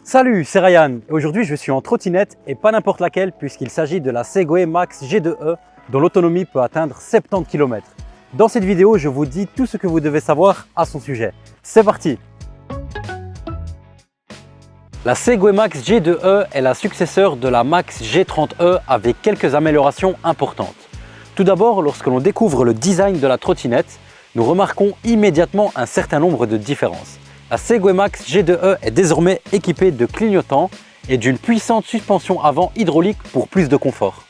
Salut, c'est Ryan. Aujourd'hui, je suis en trottinette et pas n'importe laquelle puisqu'il s'agit de la Segway Max G2E dont l'autonomie peut atteindre 70 km. Dans cette vidéo, je vous dis tout ce que vous devez savoir à son sujet. C'est parti! La Segway Max G2E est la successeur de la Max G30E avec quelques améliorations importantes. Tout d'abord, lorsque l'on découvre le design de la trottinette, nous remarquons immédiatement un certain nombre de différences. La Segway Max G2E est désormais équipée de clignotants et d'une puissante suspension avant hydraulique pour plus de confort.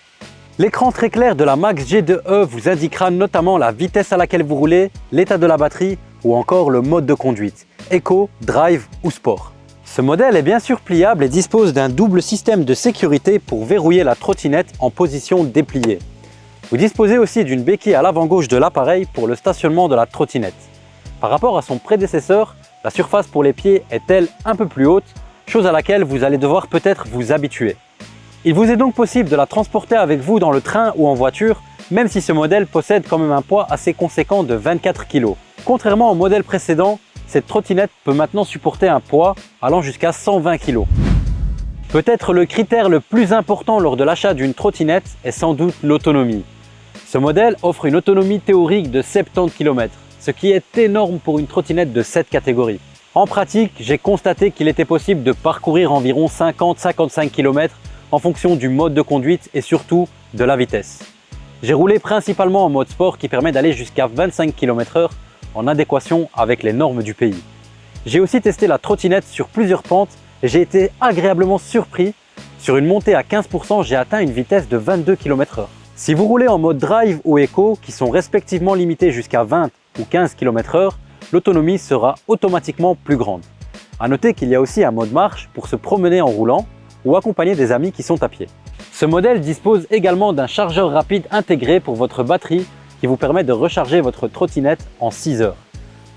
L'écran très clair de la Max G2E vous indiquera notamment la vitesse à laquelle vous roulez, l'état de la batterie ou encore le mode de conduite, Eco, Drive ou Sport. Ce modèle est bien sûr pliable et dispose d'un double système de sécurité pour verrouiller la trottinette en position dépliée. Vous disposez aussi d'une béquille à l'avant gauche de l'appareil pour le stationnement de la trottinette. Par rapport à son prédécesseur, la surface pour les pieds est-elle un peu plus haute, chose à laquelle vous allez devoir peut-être vous habituer. Il vous est donc possible de la transporter avec vous dans le train ou en voiture, même si ce modèle possède quand même un poids assez conséquent de 24 kg. Contrairement au modèle précédent, cette trottinette peut maintenant supporter un poids allant jusqu'à 120 kg. Peut-être le critère le plus important lors de l'achat d'une trottinette est sans doute l'autonomie. Ce modèle offre une autonomie théorique de 70 km. Ce qui est énorme pour une trottinette de cette catégorie. En pratique, j'ai constaté qu'il était possible de parcourir environ 50-55 km en fonction du mode de conduite et surtout de la vitesse. J'ai roulé principalement en mode sport qui permet d'aller jusqu'à 25 km/h en adéquation avec les normes du pays. J'ai aussi testé la trottinette sur plusieurs pentes et j'ai été agréablement surpris. Sur une montée à 15%, j'ai atteint une vitesse de 22 km/h. Si vous roulez en mode drive ou éco, qui sont respectivement limités jusqu'à 20 ou 15 km/h, l'autonomie sera automatiquement plus grande. A noter qu'il y a aussi un mode marche pour se promener en roulant ou accompagner des amis qui sont à pied. Ce modèle dispose également d'un chargeur rapide intégré pour votre batterie qui vous permet de recharger votre trottinette en 6 heures.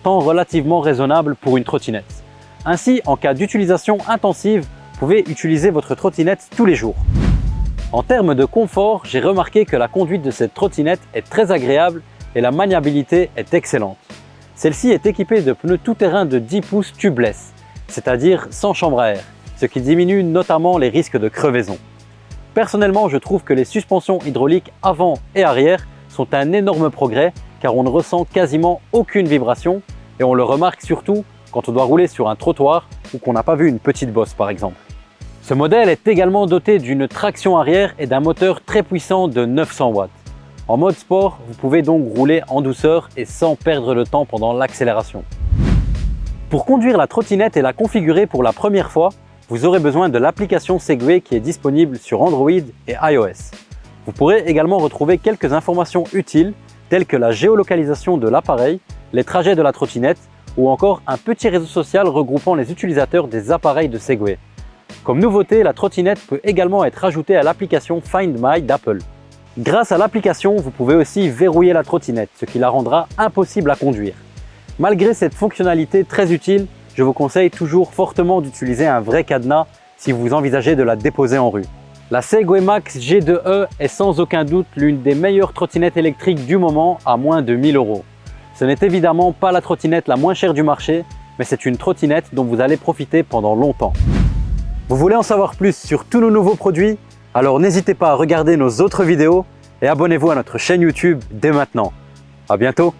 Temps relativement raisonnable pour une trottinette. Ainsi, en cas d'utilisation intensive, vous pouvez utiliser votre trottinette tous les jours. En termes de confort, j'ai remarqué que la conduite de cette trottinette est très agréable et la maniabilité est excellente. Celle-ci est équipée de pneus tout-terrain de 10 pouces tubeless, c'est-à-dire sans chambre à air, ce qui diminue notamment les risques de crevaison. Personnellement, je trouve que les suspensions hydrauliques avant et arrière sont un énorme progrès car on ne ressent quasiment aucune vibration et on le remarque surtout quand on doit rouler sur un trottoir ou qu'on n'a pas vu une petite bosse par exemple. Ce modèle est également doté d'une traction arrière et d'un moteur très puissant de 900 watts. En mode sport, vous pouvez donc rouler en douceur et sans perdre de temps pendant l'accélération. Pour conduire la trottinette et la configurer pour la première fois, vous aurez besoin de l'application Segway qui est disponible sur Android et iOS. Vous pourrez également retrouver quelques informations utiles telles que la géolocalisation de l'appareil, les trajets de la trottinette ou encore un petit réseau social regroupant les utilisateurs des appareils de Segway. Comme nouveauté, la trottinette peut également être ajoutée à l'application Find My d'Apple. Grâce à l'application, vous pouvez aussi verrouiller la trottinette, ce qui la rendra impossible à conduire. Malgré cette fonctionnalité très utile, je vous conseille toujours fortement d'utiliser un vrai cadenas si vous envisagez de la déposer en rue. La Segway Max G2E est sans aucun doute l'une des meilleures trottinettes électriques du moment à moins de 1000 €. Ce n'est évidemment pas la trottinette la moins chère du marché, mais c'est une trottinette dont vous allez profiter pendant longtemps. Vous voulez en savoir plus sur tous nos nouveaux produits? Alors n'hésitez pas à regarder nos autres vidéos et abonnez-vous à notre chaîne YouTube dès maintenant. À bientôt!